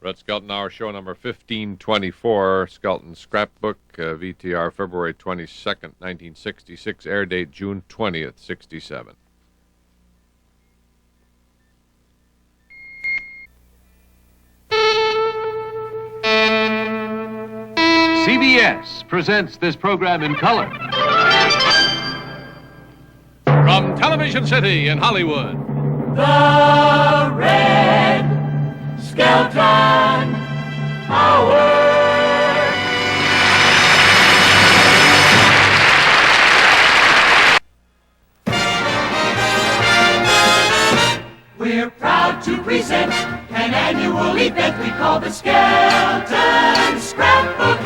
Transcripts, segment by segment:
Red Skelton Hour, show number 1524, Skelton Scrapbook, VTR, February 22nd, 1966, air date June 20th, 67. CBS presents this program in color. From Television City in Hollywood. The Red Skelton Hour. We're proud to present an annual event we call the Skelton Scrapbook.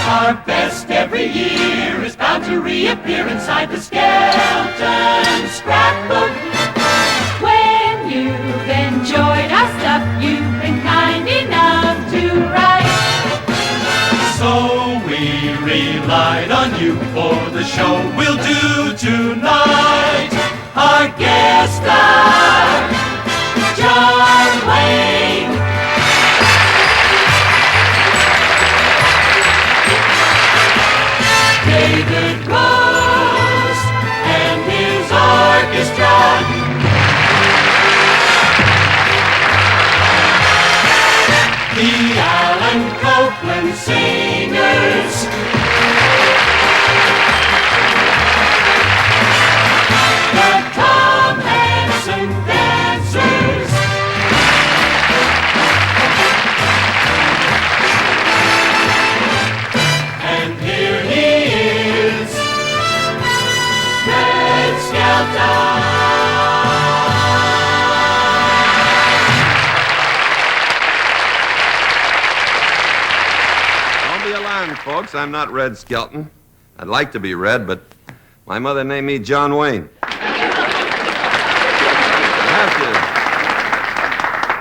Our best every year is bound to reappear inside the Skelton Scrapbook. When you've enjoyed our stuff, you've been kind enough to write. So we relied on you for the show we'll do tonight. Our guest star, John Wayne. David Rose and his orchestra. The Alan Copeland Singers. The Tom Hanson Dancers. And here he is, Red Skelton. Folks, I'm not Red Skelton. I'd like to be Red, but my mother named me John Wayne. You have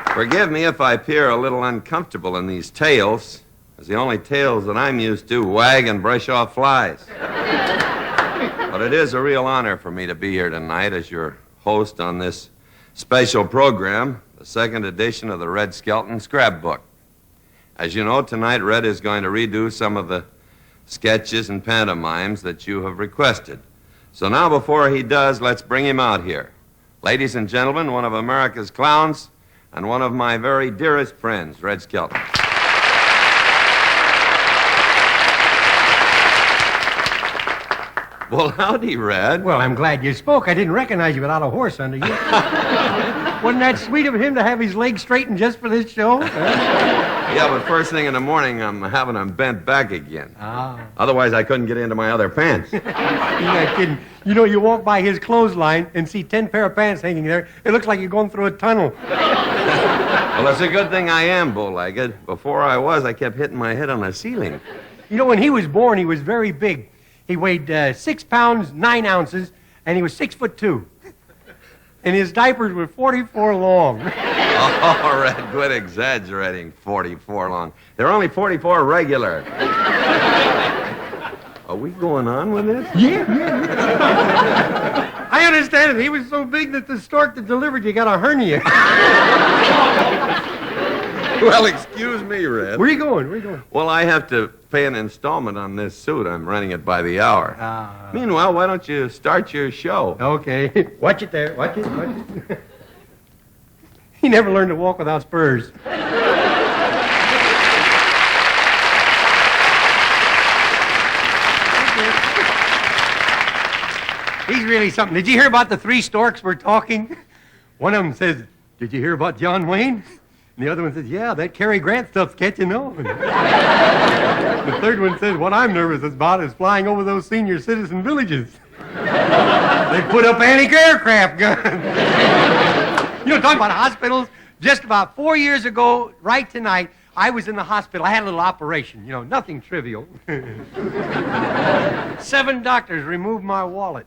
to forgive me if I appear a little uncomfortable in these tails, because the only tails that I'm used to wag and brush off flies. But it is a real honor for me to be here tonight as your host on this special program, the second edition of the Red Skelton Scrapbook. As you know, tonight Red is going to redo some of the sketches and pantomimes that you have requested. So now, before he does, let's bring him out here. Ladies and gentlemen, one of America's clowns and one of my very dearest friends, Red Skelton. Well, howdy, Red. Well, I'm glad you spoke. I didn't recognize you without a horse under you. Wasn't that sweet of him to have his legs straightened just for this show? Yeah, but first thing in the morning, I'm having them bent back again. Ah. Otherwise, I couldn't get into my other pants. You're not kidding. You know, you walk by his clothesline and see 10 pair of pants hanging there. It looks like you're going through a tunnel. Well, it's a good thing I am bow-legged. Before I kept hitting my head on the ceiling. You know, when he was born, he was very big. He weighed 6 pounds, 9 ounces, and he was 6'2". And his diapers were 44 long. Oh, Red, quit exaggerating. 44 long. They're only 44 regular. Are we going on with this? Yeah. I understand it. He was so big that the stork that delivered you got a hernia. Well, excuse me, Red. Where are you going? Well, I have to pay an installment on this suit. I'm renting it by the hour. Meanwhile, why don't you start your show? Okay. Watch it there. Watch it. He never learned to walk without spurs. He's really something. Did you hear about the 3 storks we're talking? One of them says, "Did you hear about John Wayne?" And the other one says, "Yeah, that Cary Grant stuff's catching on." The third one says, "What I'm nervous about is flying over those senior citizen villages. They put up anti-aircraft guns." You know, talking about hospitals, just about 4 years ago, right tonight, I was in the hospital. I had a little operation, you know, nothing trivial. 7 doctors removed my wallet.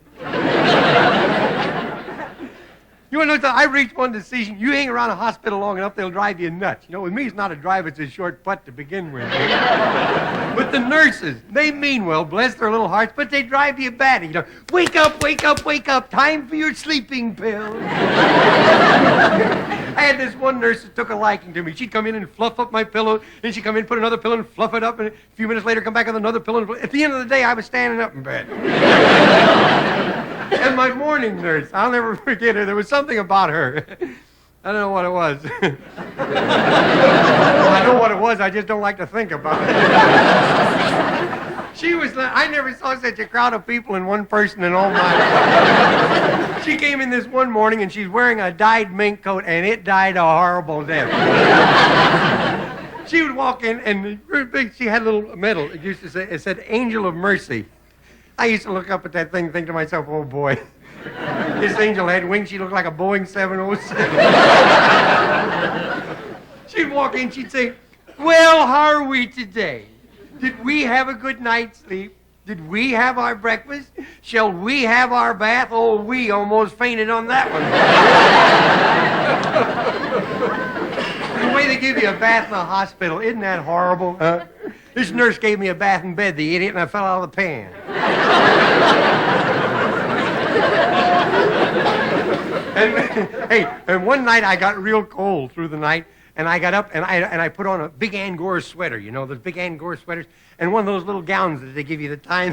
You want to know something? I reached one decision. You hang around a hospital long enough, they'll drive you nuts. You know, with me, it's not a drive, it's a short putt to begin with. But the nurses, they mean well, bless their little hearts, but they drive you batty. You know, wake up, wake up, wake up, time for your sleeping pill. I had this one nurse that took a liking to me. She'd come in and fluff up my pillow, and she'd come in, put another pillow, and fluff it up, and a few minutes later come back with another pillow. And at the end of the day, I was standing up in bed. And my morning nurse, I'll never forget her. There was something about her. I don't know what it was. I know what it was, I just don't like to think about it. She was, I never saw such a crowd of people in one person in all my life. She came in this one morning and she's wearing a dyed mink coat, and it died a horrible death. She would walk in and she had a little medal. It used to say, it said Angel of Mercy. I used to look up at that thing and think to myself, oh boy, this angel had wings, she looked like a Boeing 707. She'd walk in, she'd say, well, how are we today? Did we have a good night's sleep? Did we have our breakfast? Shall we have our bath? Oh, we almost fainted on that one. The way they give you a bath in a hospital, isn't that horrible? Huh? This nurse gave me a bath in bed, the idiot, and I fell out of the pan. And one night I got real cold through the night, and I got up and I put on a big Angora sweater, you know, those big Angora sweaters, and one of those little gowns that they give you the time.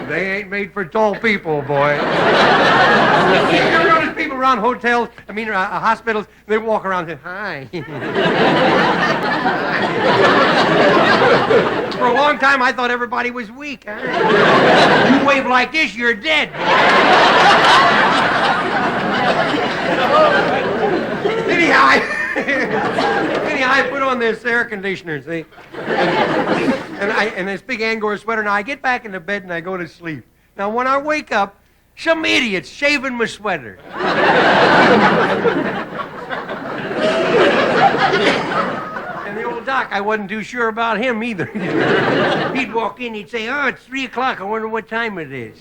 They ain't made for tall people, boy. You ever notice people around hotels, hospitals, they walk around and say, hi. For a long time, I thought everybody was weak. Huh? You wave like this, you're dead, boy. Anyhow, I put on this air conditioner, see? And this big Angora sweater. Now, I get back into bed and I go to sleep. Now, when I wake up, some idiot's shaving my sweater. And the old doc, I wasn't too sure about him either. He'd walk in, he'd say, oh, it's 3 o'clock. I wonder what time it is.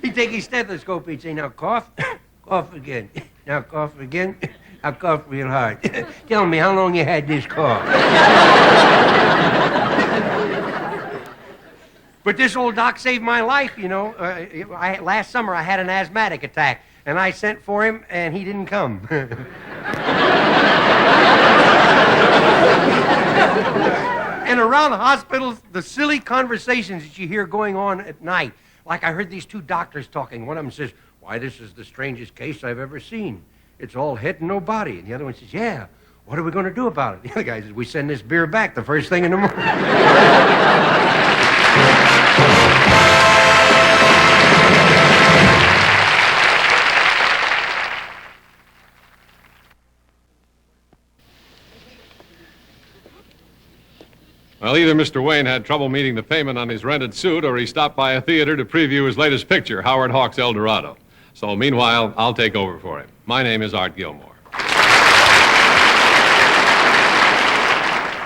He'd take his stethoscope, he'd say, now cough, cough again. Now cough again. I cough real hard. Tell me how long you had this cough. But this old doc saved my life, you know. Last summer I had an asthmatic attack, and I sent for him, and he didn't come. And around hospitals, the silly conversations that you hear going on at night. Like I heard these two doctors talking. One of them says, why, this is the strangest case I've ever seen. It's all head and no body. And the other one says, yeah, what are we going to do about it? The other guy says, we send this beer back the first thing in the morning. Well, either Mr. Wayne had trouble meeting the payment on his rented suit, or he stopped by a theater to preview his latest picture, Howard Hawks' El Dorado. So meanwhile, I'll take over for him. My name is Art Gilmore.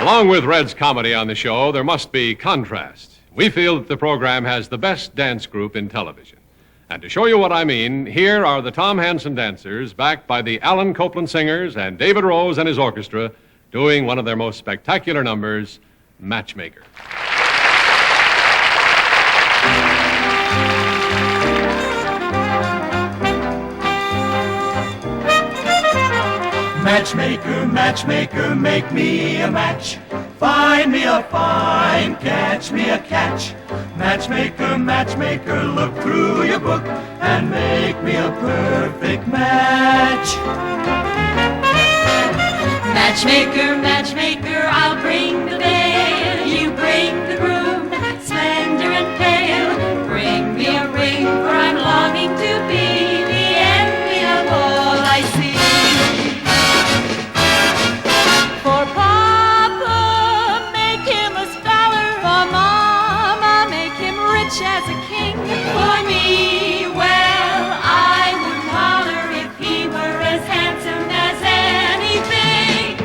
Along with Red's comedy on the show, there must be contrast. We feel that the program has the best dance group in television. And to show you what I mean, here are the Tom Hansen Dancers, backed by the Alan Copland Singers and David Rose and his orchestra, doing one of their most spectacular numbers, Matchmaker. Matchmaker, matchmaker, make me a match. Find me a find, catch me a catch. Matchmaker, matchmaker, look through your book and make me a perfect match. Matchmaker, matchmaker, I'll bring the veil, you bring the groom, slender and pale. Bring me a ring, for I'm longing to be the envy of all I see. For Papa, make him a scholar. For Mama, make him rich as a king. For me, well, I would holler if he were as handsome as anything.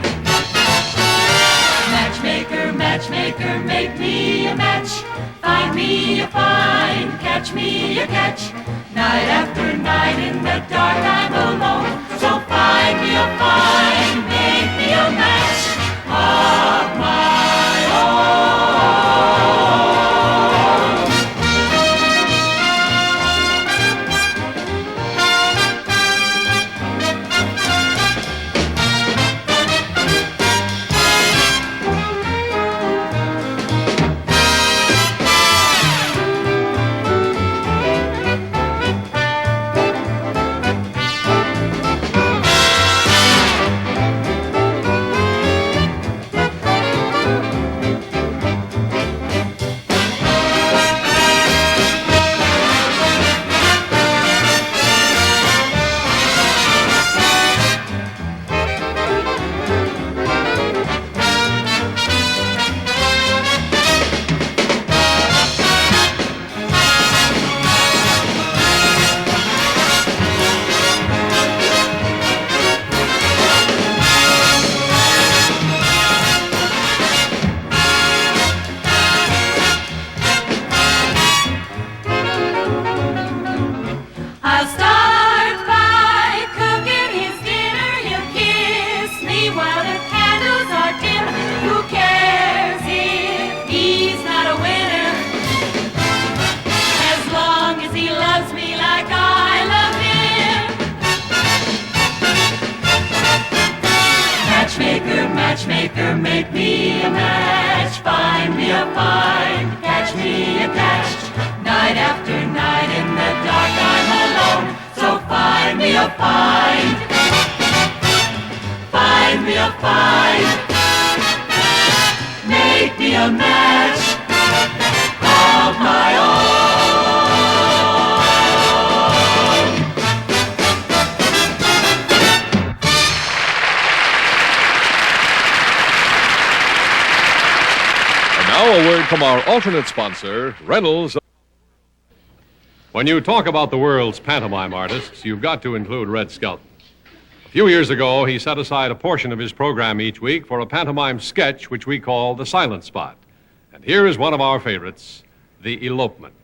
a find. Find me a find. Make me a match of my own. And now a word from our alternate sponsor, Reynolds. When you talk about the world's pantomime artists, you've got to include Red Skelton. A few years ago, he set aside a portion of his program each week for a pantomime sketch which we call the Silent Spot. And here is one of our favorites, The Elopement.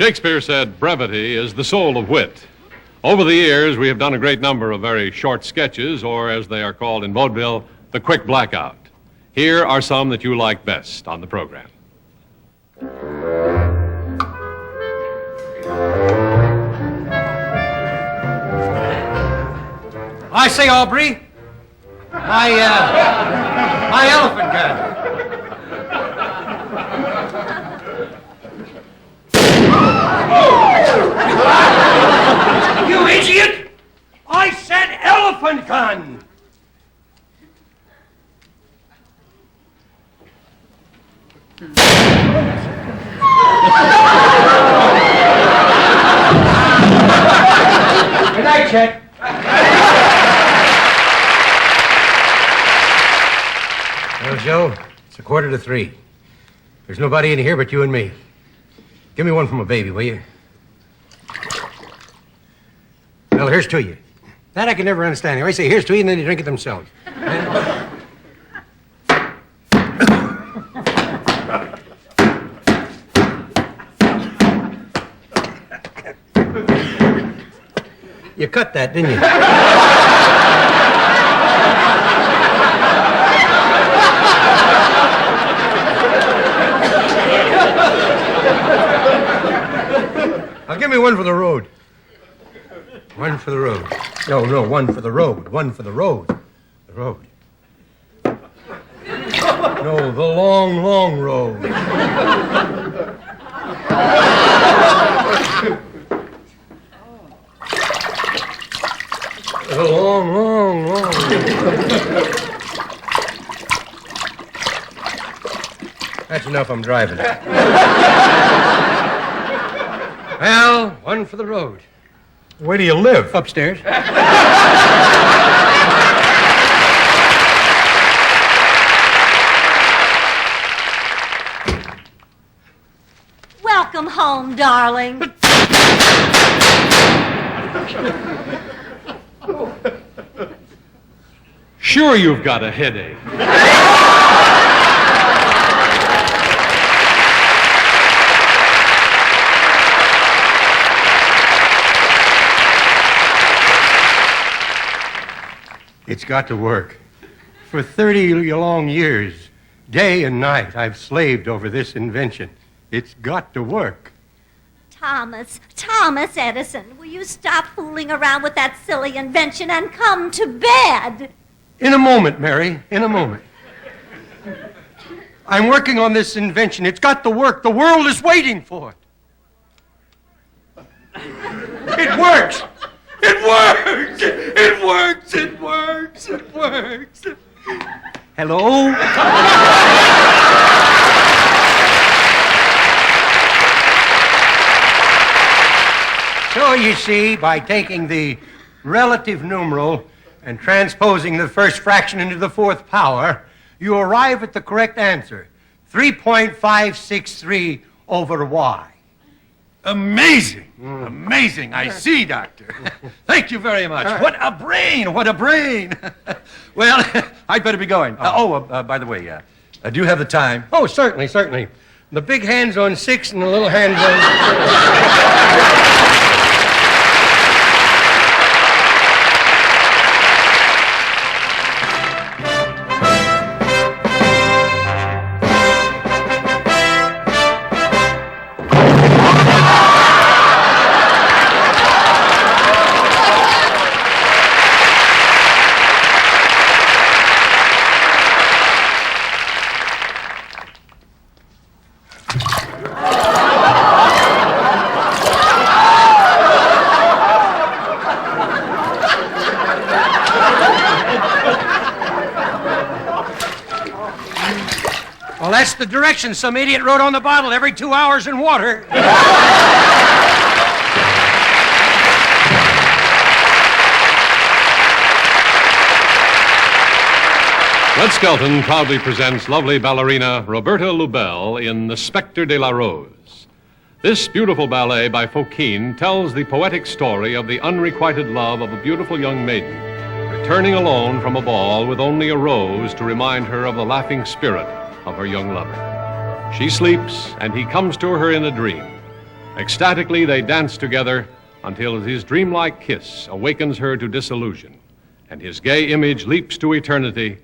Shakespeare said brevity is the soul of wit. Over the years, we have done a great number of very short sketches, or as they are called in vaudeville, The Quick Blackout. Here are some that you like best on the program. I say, Aubrey, my elephant gun. You idiot! I said elephant gun! Good night, Chet. Well, Joe, it's 2:45. There's nobody in here but you and me. Give me one from a baby, will you? Well, here's to you. That I can never understand. They say here's to you, and then they drink it themselves. You cut that, didn't you? Now give me one for the road. One for the road. No, one for the road. One for the road. The road. No, the long, long road. The long, long, long. That's enough, I'm driving. Well, one for the road. Where do you live? Upstairs. Welcome home, darling. Sure, you've got a headache. It's got to work. For 30 long years, day and night, I've slaved over this invention. It's got to work. Thomas Edison, will you stop fooling around with that silly invention and come to bed? In a moment, Mary, in a moment. I'm working on this invention. It's got to work. The world is waiting for it. It works! It works! It works! It works! It works! Hello? So you see, by taking the relative numeral and transposing the first fraction into the fourth power, you arrive at the correct answer, 3.563 over y. Amazing. Amazing. I see, Doctor. Thank you very much. What a brain. What a brain. Well, I'd better be going. By the way, do you have the time? Oh, certainly, certainly. The big hand's on 6 and the little hand's on... Well, that's the direction some idiot wrote on the bottle, every 2 hours in water. Red Skelton proudly presents lovely ballerina Roberta Lubell in The Spectre de la Rose. This beautiful ballet by Fokine tells the poetic story of the unrequited love of a beautiful young maiden, returning alone from a ball with only a rose to remind her of the laughing spirit of her young lover. She sleeps, and he comes to her in a dream. Ecstatically, they dance together until his dreamlike kiss awakens her to disillusion, and his gay image leaps to eternity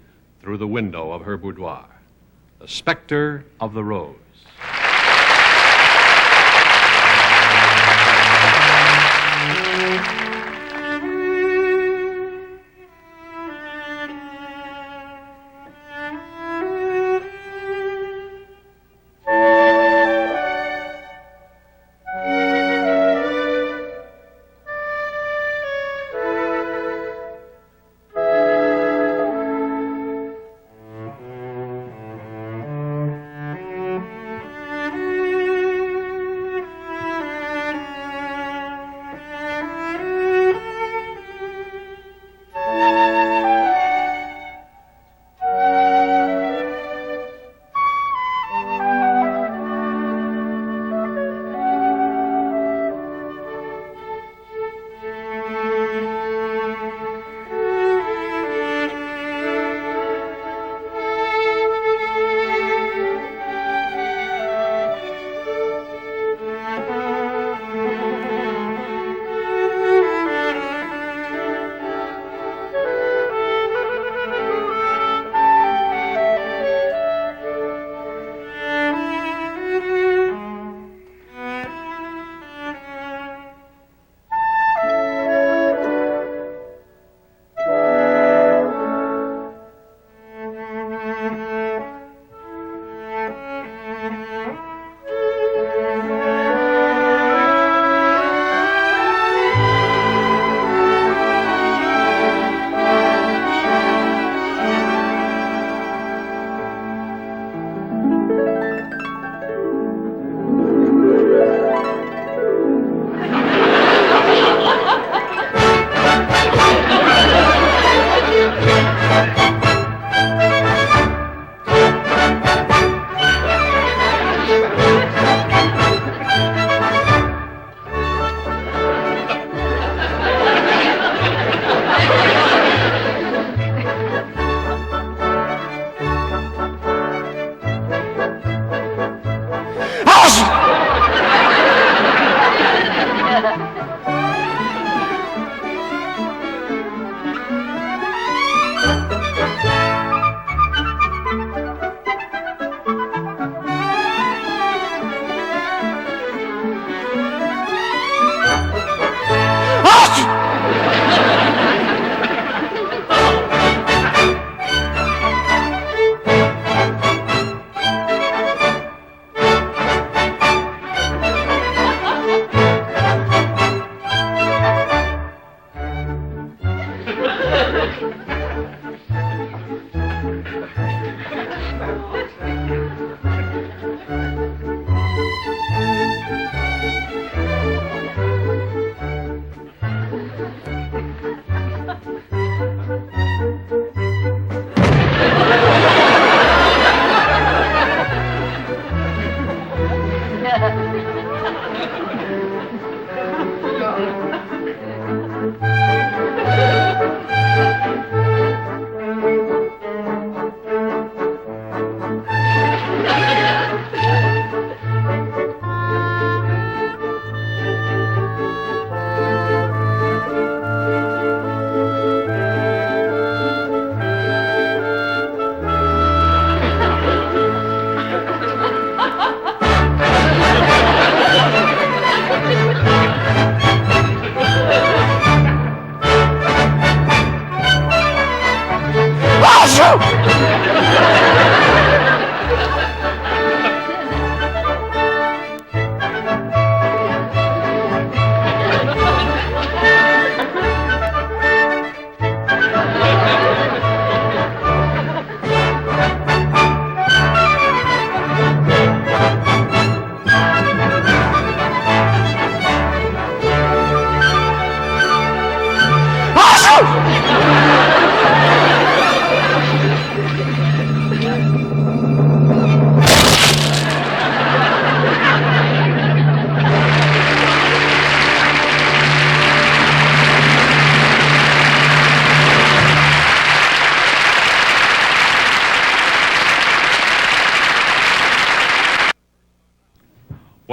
through the window of her boudoir. The Spectre of the Rose.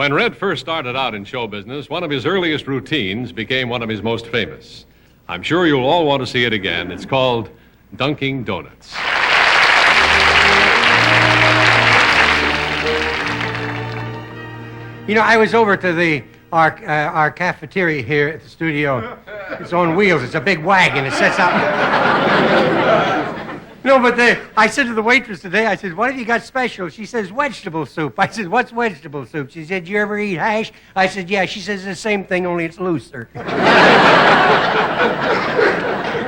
When Red first started out in show business, one of his earliest routines became one of his most famous. I'm sure you'll all want to see it again. It's called Dunking Doughnuts. You know, I was over to our cafeteria here at the studio. It's on wheels. It's a big wagon. It sets out. No, but I said to the waitress today, I said, what have you got special? She says, vegetable soup. I said, what's vegetable soup? She said, you ever eat hash? I said, yeah. She says, the same thing, only it's looser.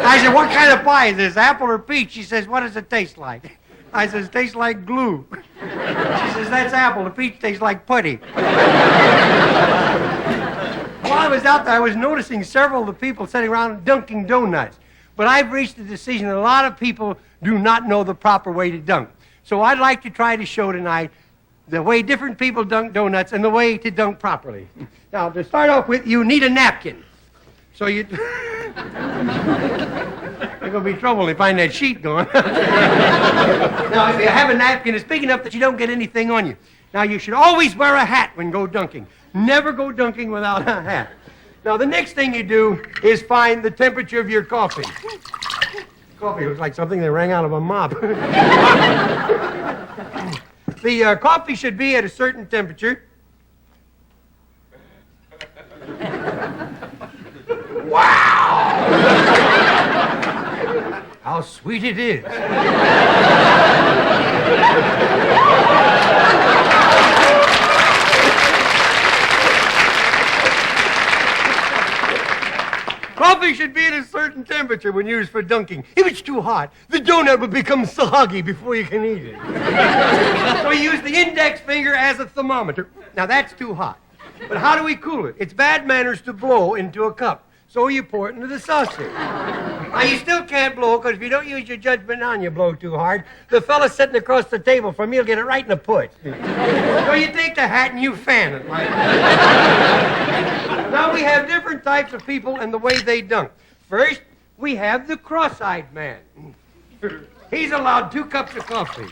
I said, what kind of pie is this, apple or peach? She says, what does it taste like? I says, it tastes like glue. She says, that's apple. The peach tastes like putty. While I was out there, I was noticing several of the people sitting around dunking donuts. But I've reached the decision that a lot of people do not know the proper way to dunk. So I'd like to try to show tonight the way different people dunk donuts and the way to dunk properly. Now, to start off with, you need a napkin. So you... There's going to be trouble if you find that sheet going. Now, if you have a napkin, it's big enough that you don't get anything on you. Now, you should always wear a hat when go dunking. Never go dunking without a hat. Now, the next thing you do is find the temperature of your coffee. Coffee looks like something that rang out of a mop. The coffee should be at a certain temperature. Wow! How sweet it is. Coffee should be at a certain temperature when used for dunking. If it's too hot, the donut will become soggy before you can eat it. So you use the index finger as a thermometer. Now that's too hot. But how do we cool it? It's bad manners to blow into a cup. So you pour it into the saucer. Now, you still can't blow, because if you don't use your judgment now and you blow too hard, the fella sitting across the table from you will get it right in the put. So you take the hat and you fan it like that. Now, we have different types of people and the way they dunk. First, we have the cross-eyed man. He's allowed 2 cups of coffee.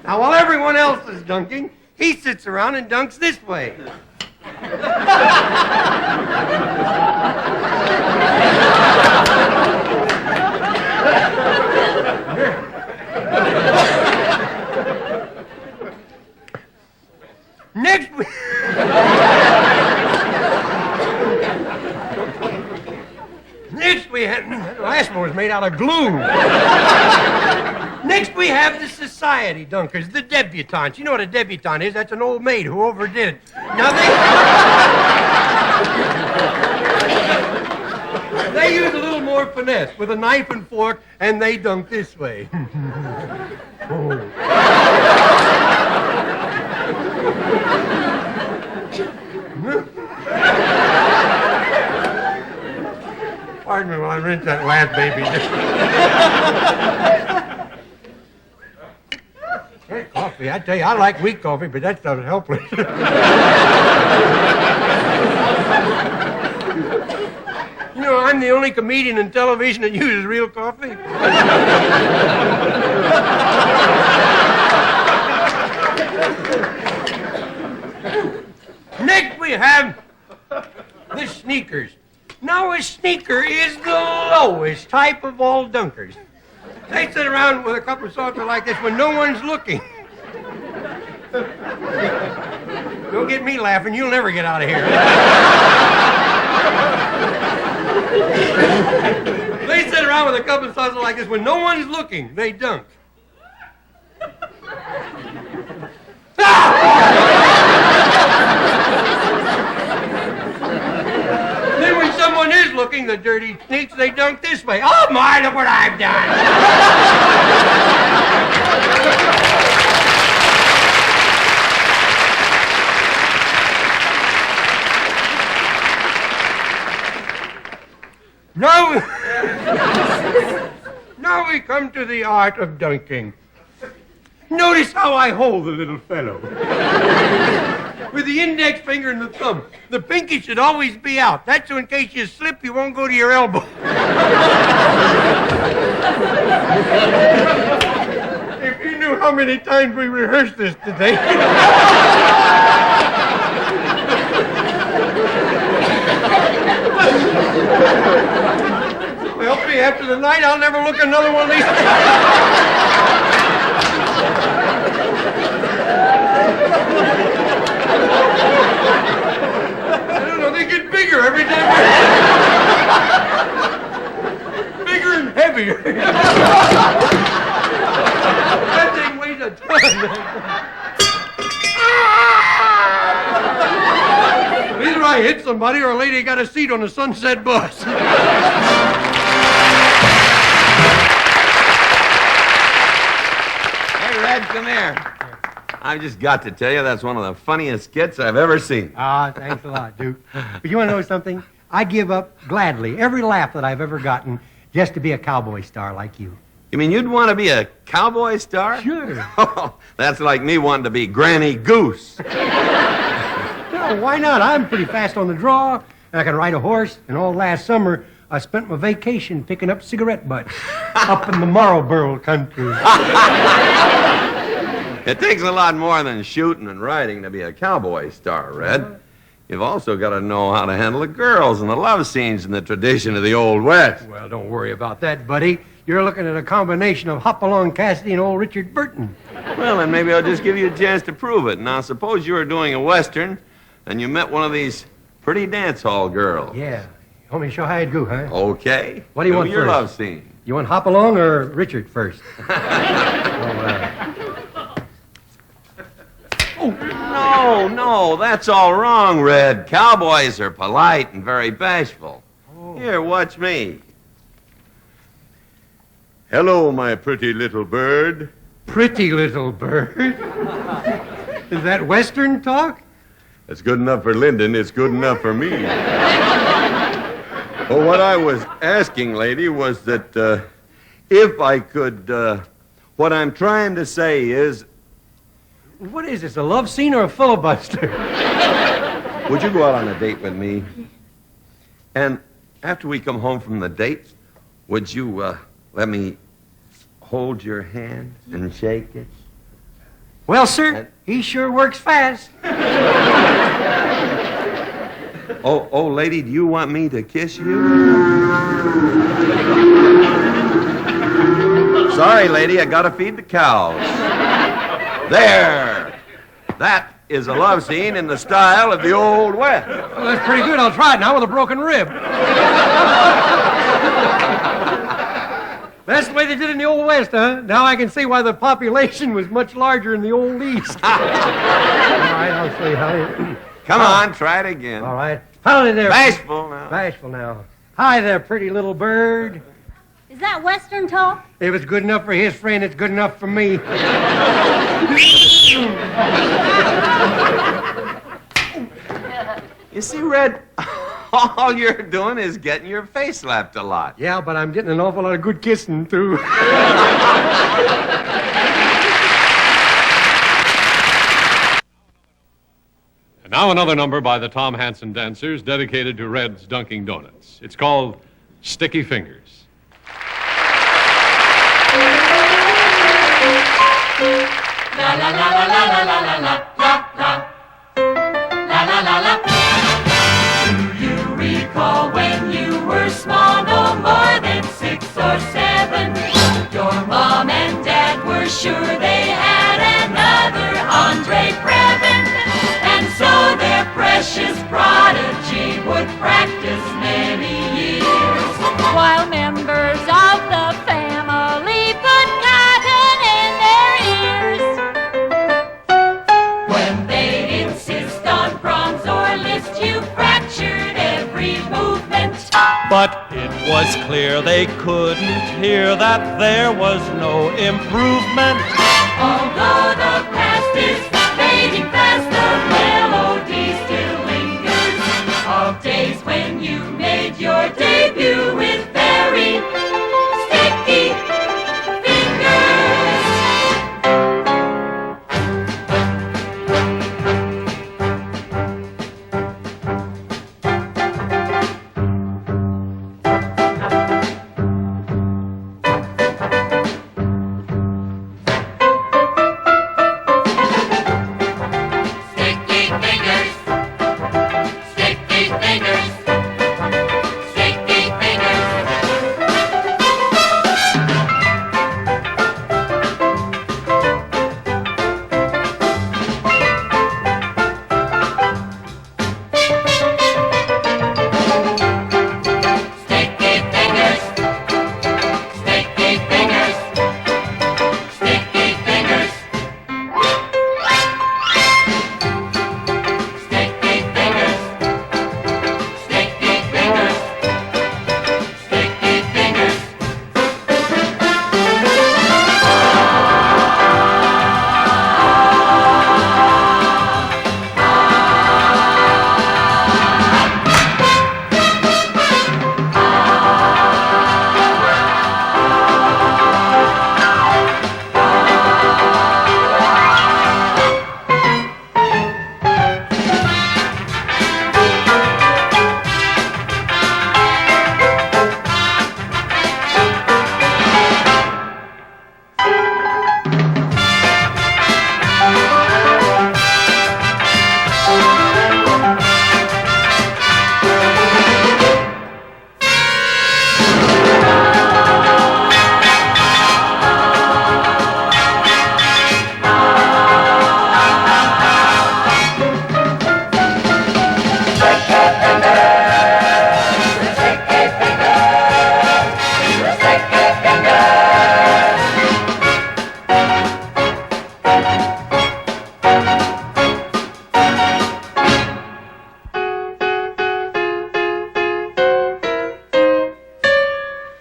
Now, while everyone else is dunking, he sits around and dunks this way. Next we have, the last one was made out of glue. Next we have the society dunkers, the debutantes. You know what a debutante is? That's an old maid who overdid it. Now they use a little more finesse with a knife and fork, and they dunk this way. Pardon me while I rinse that last baby. Hey, coffee, I tell you, I like weak coffee, but that stuff's helpless. You know, I'm the only comedian in television that uses real coffee. Next we have the sneakers. Now, a sneaker is the lowest type of all dunkers. They sit around with a cup of saucer like this when no one's looking. Don't get me laughing. You'll never get out of here. They sit around with a cup of saucer like this when no one's looking. They dunk. Then when someone is looking, the dirty sneaks, they dunk this way. Oh, my, look what I've done. Now we come to the art of dunking. Notice how I hold the little fellow. With the index finger and the thumb. The pinky should always be out. That's so in case you slip, you won't go to your elbow. If you knew how many times we rehearsed this today. Well, say, after the night, I'll never look another one of these. I don't know, they get bigger every time. Bigger and heavier. That thing weighs a ton. Either I hit somebody or a lady got a seat on a Sunset bus. Hey, Red, come here. I've just got to tell you, that's one of the funniest skits I've ever seen. Ah, thanks a lot, Duke. But you want to know something? I give up gladly every laugh that I've ever gotten just to be a cowboy star like you. You mean you'd want to be a cowboy star? Sure. Oh, that's like me wanting to be Granny Goose. No, why not? I'm pretty fast on the draw, and I can ride a horse. And all last summer, I spent my vacation picking up cigarette butts up in the Marlboro country. It takes a lot more than shooting and riding to be a cowboy star, Red. You've also got to know how to handle the girls and the love scenes in the tradition of the Old West. Well, don't worry about that, buddy. You're looking at a combination of Hopalong Cassidy and old Richard Burton. Well, then maybe I'll just give you a chance to prove it. Now, suppose you were doing a Western and you met one of these pretty dance hall girls. Yeah. You want me to show how you'd go, huh? Okay. What do you want your first? love scene. You want Hopalong or Richard first? No, that's all wrong, Red. Cowboys are polite and very bashful. Here, watch me. Hello, my pretty little bird. Pretty little bird. Is that Western talk? That's good enough for Lyndon. It's good enough for me. Well, what I was asking, lady, was that if I could, what I'm trying to say is, What is this, a love scene or a filibuster? would you go out on a date with me? And after we come home from the date, would you let me hold your hand and shake it? Well, sir, he sure works fast. Oh, lady, do you want me to kiss you? Sorry, lady, I gotta feed the cows. There! That is a love scene in the style of the Old West. Well, that's pretty good. I'll try it now with a broken rib. That's the way they did it in the Old West, huh? Now I can see why the population was much larger in the Old East. All right, I'll show you how you... Come on, try it again. All right. Howdy there. Bashful now. Bashful now. Hi there, pretty little bird. Is that Western talk? If it's good enough for his friend, it's good enough for me. You see, Red, all you're doing is getting your face slapped a lot. Yeah, but I'm getting an awful lot of good kissing, too. And now another number by the Tom Hansen Dancers dedicated to Red's Dunking Donuts. It's called Sticky Fingers. La la la la la la la la la la la la la la. Do you recall when you were small, no more than 6 or 7? Your mom and dad were sure they had another Andre Previn, and so their precious prodigy would practice many years, While members of the family put cotton in their ears. when they'd insist on proms or list. You fractured every movement. But it was clear they couldn't hear that there was no improvement. Although the past is fading fast, the melody still lingers of days when you made your debut with very sticky fingers.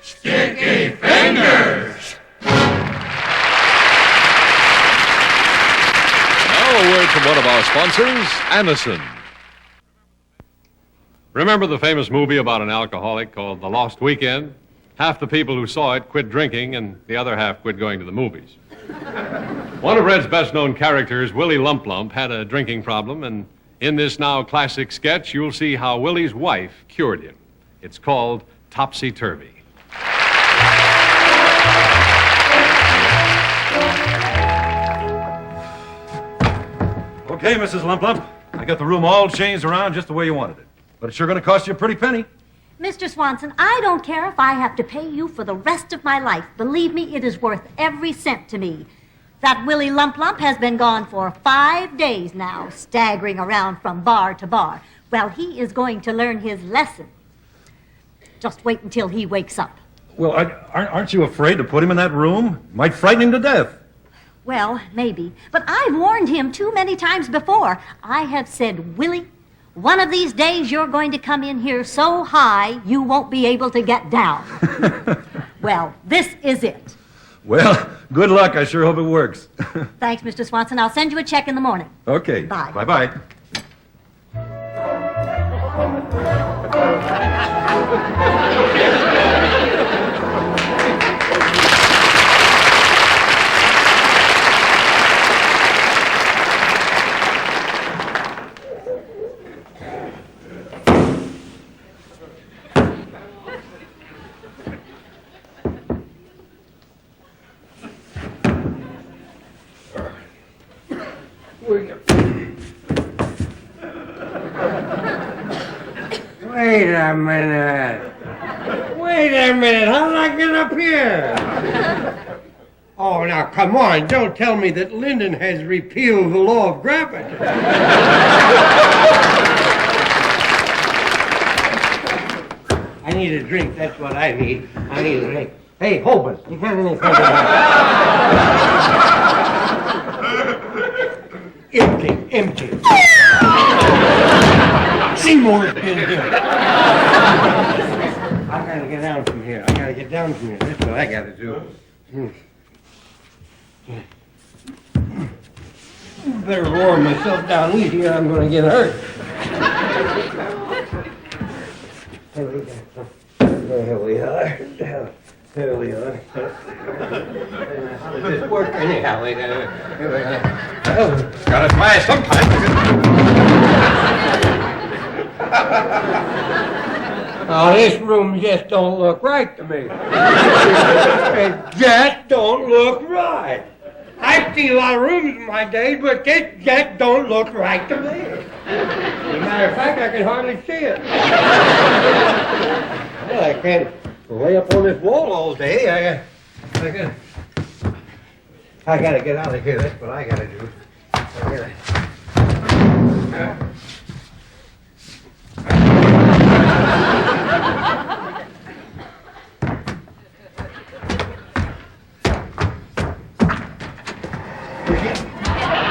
Sticky Fingers. Now a word from one of our sponsors, Anison. Remember the famous movie about an alcoholic called The Lost Weekend? Half the people who saw it quit drinking, and the other half quit going to the movies. One of Red's best-known characters, Willie Lump Lump, had a drinking problem, and in this now classic sketch, you'll see how Willie's wife cured him. It's called Topsy Turvy. Okay, Mrs. Lump Lump. I got the room all changed around just the way you wanted it. But it's sure going to cost you a pretty penny. Mr. Swanson, I don't care if I have to pay you for the rest of my life. Believe me, it is worth every cent to me. That Willie Lump Lump has been gone for 5 days now, staggering around from bar to bar. Well, he is going to learn his lesson. Just wait until he wakes up. Well, aren't you afraid to put him in that room? Might frighten him to death. Well, maybe. But I've warned him too many times before. I have said, Willie, one of these days you're going to come in here so high you won't be able to get down. Well, this is it. Well, good luck. I sure hope it works. Thanks, Mr. Swanson. I'll send you a check in the morning. Okay. Bye. Bye-bye. Wait a minute. Wait a minute. How did I get up here? Oh, now, come on. Don't tell me that Lyndon has repealed the law of gravity. I need a drink. That's what I need. I need a drink. Hey, Holman, you got anything? Empty. Seymour's been here. I gotta get down from here. That's what I gotta do. Better warm myself down easy or I'm gonna get hurt. There we are. How does this work anyhow? Gotta try it sometime. Oh, this room just don't look right to me. It just don't look right. I've seen a lot of rooms in my day, but this just don't look right to me. As a matter of fact, I can hardly see it. Well, I can't lay up on this wall all day. I gotta get out of here. That's what I gotta do.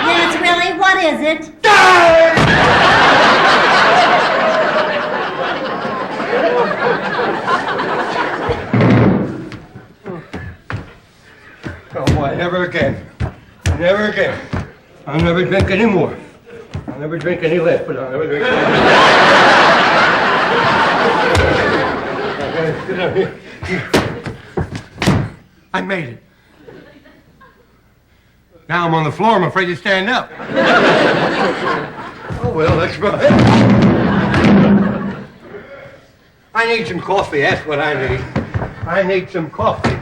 Yes, Willie, what is it? Oh, boy, never again. Never again. I'll never drink any more. I'll never drink any less, but I'll never drink any more. I gotta sit down here. I made it. Now I'm on the floor. I'm afraid to stand up. Oh, well, that's right. I need some coffee. That's what I need. I need some coffee.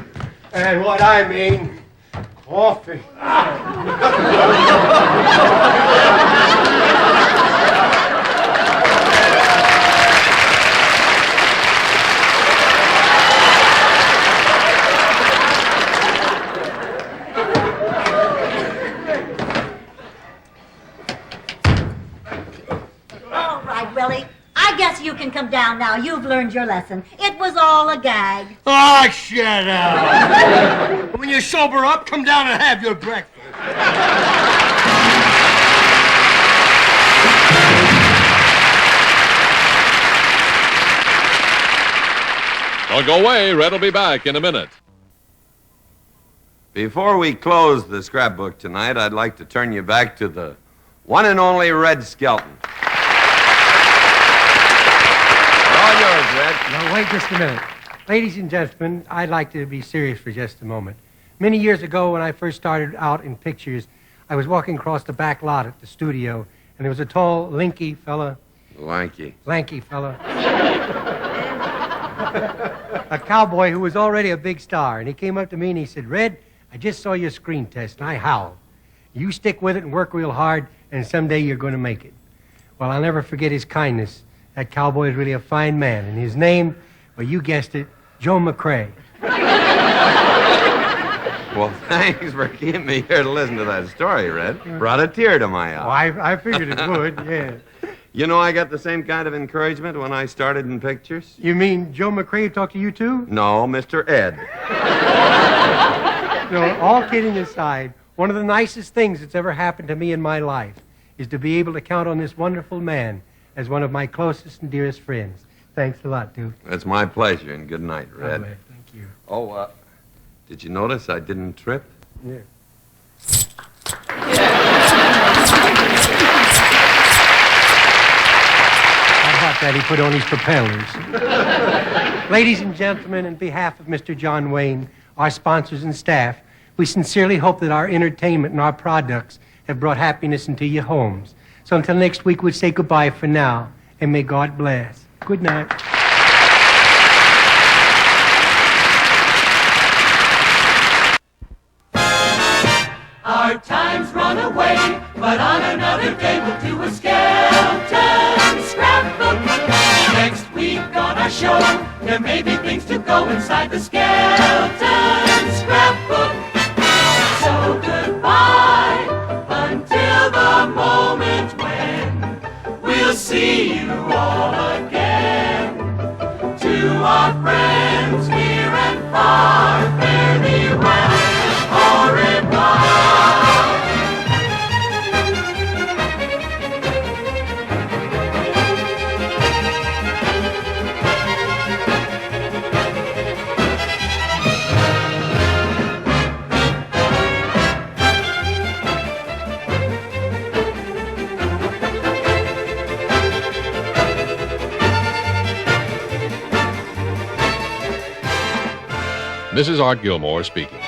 And what I mean, coffee. All right, Willie. I guess you can come down now. You've learned your lesson. It was all a gag. Oh, shut up. When you sober up, come down and have your breakfast. Don't go away. Red will be back in a minute. Before we close the scrapbook tonight, I'd like to turn you back to the one and only Red Skelton. All yours, Red. Now, wait just a minute. Ladies and gentlemen, I'd like to be serious for just a moment. Many years ago, when I first started out in pictures, I was walking across the back lot at the studio, and there was a tall, lanky fella. Lanky fella. A cowboy who was already a big star, and he came up to me and he said, "Red, I just saw your screen test," and I howled. "You stick with it and work real hard, and someday you're going to make it." Well, I'll never forget his kindness. That cowboy is really a fine man, and his name, well, you guessed it, Joe McCrae. Well, thanks for keeping me here to listen to that story, Red. Brought a tear to my eye. Oh, I figured it would, yeah. You know, I got the same kind of encouragement when I started in pictures. You mean Joe McCrae talked to you, too? No, Mr. Ed. No, all kidding aside, one of the nicest things that's ever happened to me in my life is to be able to count on this wonderful man as one of my closest and dearest friends. Thanks a lot, Duke. That's my pleasure, and good night, Red. Thank you. Oh, did you notice I didn't trip? Yeah. That he put on his propellers. Ladies and gentlemen, on behalf of Mr. John Wayne, our sponsors and staff, we sincerely hope that our entertainment and our products have brought happiness into your homes. So until next week, we'll say goodbye for now, and may God bless. Good night. Our time's run away, but on another day we'll do a Skelton Scrapbook. Next week on our show, there may be things to go inside the Skelton Scrapbook. So goodbye until the moment when we'll see you all again. To our friends near and far, fare thee well, au revoir. This is Art Gilmore speaking.